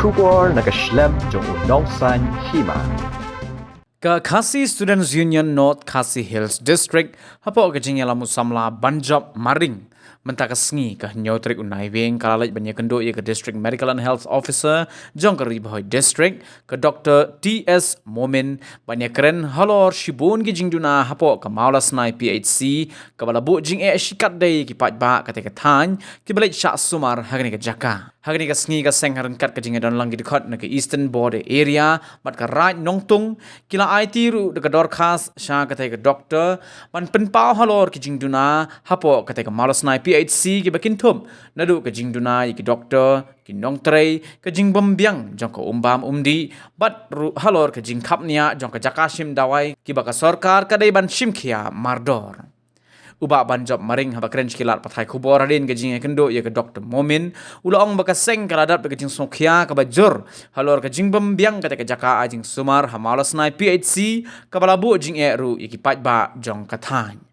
Shubor Nakashlem Jong Unongsan Hima. Ka Khasi Students Union North Khasi Hills District hapo kajing yalamu samla Banjab Maring mentaka sengi ka nyotrik unai weng kalalaj banya kendo ye ke District Medical and Health Officer jong ka Ribahoi District ke Dr. T.S. Momin banya keren halor shibun ki jingduna hapo ka Maulas Nai PHC ka balabu jing shikat day ki patba kate ka than ki balaj syak sumar hagni ka jaka hagni ka sengi ka seng harenkat ka jing don lang ki dekat na ke Eastern Border Area mat ka right nongtung kila IT ru de ka dorkas sya kate ka doctor man penpau halor ki jingduna hapo kate ka Maulas Nai PHC ki bakin thum nadu ka jingduna ki doctor ki nongtrei ka jing bambiang jong ka umbam umdi bat halor ka jing khapnia jong ka jakashim dawai ki baka sarkar ka dai ban shimkhia mardor uba Banjab Maring haba keren kilat pathai khubor hadin ke jing kendo ye ke Dr. Momin ulaong baka seng kaladat ke jing sokhia ka bajur halor ka jing bambiang kata ke jaka ajing sumar Hamalas Nai PHC ka balabu jing ru ye ki patba jong ka than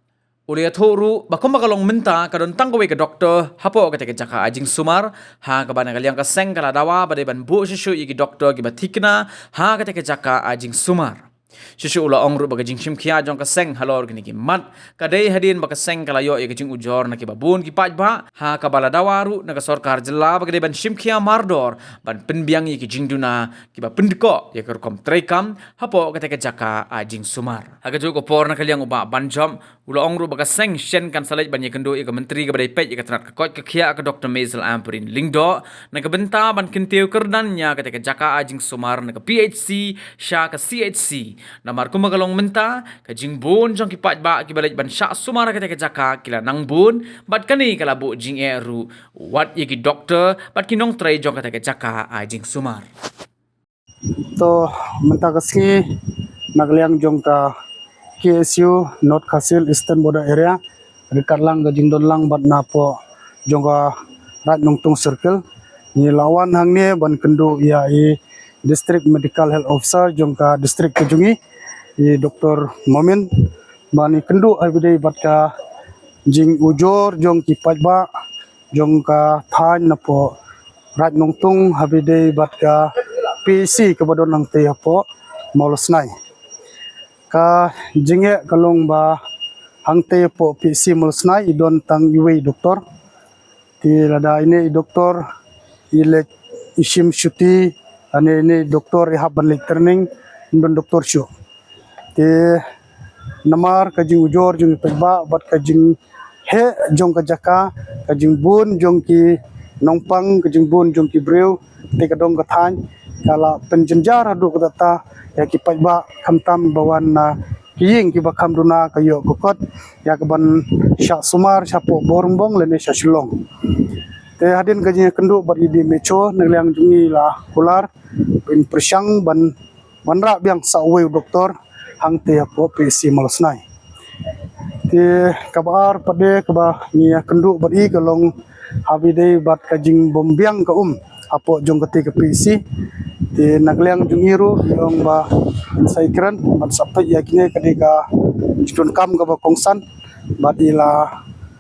ulia thoru bakom bakalong menta kadon tanggawe ke doktor hapo kata ke jaka ajing sumar ha ka bana kaliang ka seng kala dawa bade ban bu shishu ye ki doktor ki batikna ha kata ke jaka ajing sumar Shishu ula ongru baga jing shim kia jong ka seng halor gini ki mat kadai hadin baga seng kalayo ye jing ujor na ki babun ki pajba ha ka bala dawaru na ka sorkar jela baga de ban shim kia mardor ban penbiang ye ki jing duna ki ba pendeko ye ka kom trekam hapo ka jaka a jing sumar aga jo ko por na kaliang uba Banjab ula ongru baga seng shen kan salaj ban ye kendo ye ka menteri ka badai pet ye ka trat ka kot ka kia ka Dr. Maisel Amperin Lingdo na ka benta ban kinteu kerdan nya ka jaka a jing sumar na ka PHC sha ka CHC namar kumagalong menta ka jingbun jong kipat ba ki balaj ban syak sumara ka jaka kila nangbun bat kani kala bu jing eru wat ye ki doctor bat ki nong trai jong ka jaka a jing sumar to menta kasi nagliang jong ka KSU North Khasil Eastern Border Area dekat lang ga jingdon lang bat napo jong ka rat nongtung circle ni lawan hang ne ban kendo ya District Medical Health Officer jong ka District Kejungi Dr. Momin bani kendu abidai bat ka jing ujor jong ki pajba jong ka than napo rat nongtung habidai bat ka PC ke badon nang te hapo Maulas Nai ka jinge kalong ba hang te po PC Maulas Nai idon tang iwe doktor ti lada ini doktor ile isim syuti ane ini doktor rehab ban training indon doktor syu te namar ka jing ujor jing pegba bat ka jing he jong ka jaka ka jing bun jong ki nongpang ka jing bun jong ki breu te ka dong ka than kala penjenjar adu ka data ya ki pegba khamtam bawan na kiying ki bakam duna ka yo kokot ya ka ban syak sumar sapo borongbong lene syasulong te hadin ka jing kendu bat idi mecho ngliang jungi la kular in persyang ban manra biang sawe doktor hang te apo PC Maulas Nai te kabar pade kaba nia kendu bat i kalong habide bat kajing bombiang ka apo jong kate ke PC te nagliang jungiru yong ba saikran bat sapai yakine kadika jidon kam ka ba kongsan bat ila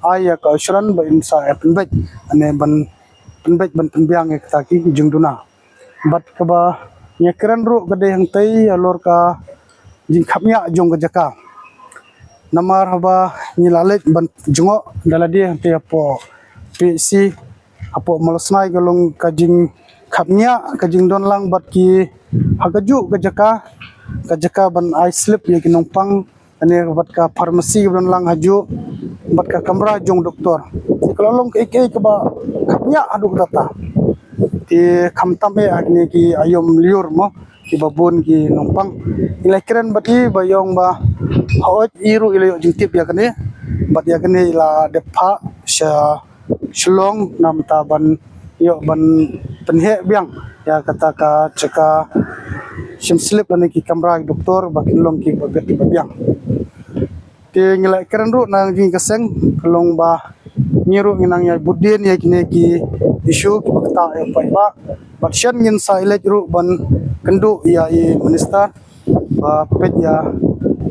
aya ka shran ba insa penbek ane ban penbek ban penbiang ek taki jingduna bat kaba nya keren ru gade hang tai alor ka jing khapnya jong ka jaka namar haba nyilalet ban jongo daladi hang tai apo PC apo Maulas Nai galong ka jing khapnya ka jing don lang bat ki hagaju ka jaka ban I slip ye kinongpang ane bat ka pharmacy don lang haju bat ka kamra jong doktor ti kalong ke ke ba khapnya adu data ti khamtam e agni ki ayom liur mo ki babun ki nongpang ilai keren bati bayong ba hot iru ilayo jingtip ya kane bat ya kane ila depha sha shlong nam ta ban yo ban penhe biang ya kata ka ceka simslip ane ki kamra doktor bakin long ki babet biang ti ngilai keren ru nang jing keseng kalong ba nyiru nginang ya budin ya kine ki isu ki bakta ya paiba bat shan ngin sa ilej ru ban kendu ya I minister ba pet ya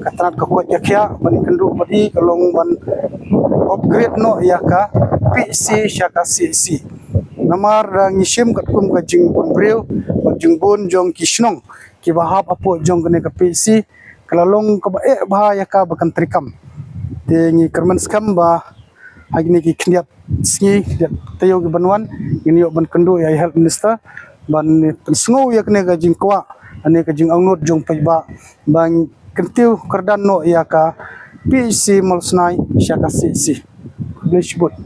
katrat ka kot ya kya ban kendu badi kalong ban upgrade no ya ka PC syaka CC namar ngishim kat kum ka jing bon breu jing bon jong kishnong ki bahap apo jong kene ka PC kalalong ka ba bahaya ka bakan trikam te ngi kerman skam ba agni ki kniat sngi tayo ki banwan ini yo ban kendo ya health minister ban sngo ya kene ka jing kwa ane ka jing angnot jong pai ba ban kentiu kerdan no ya ka PC molsnai syaka si blishbut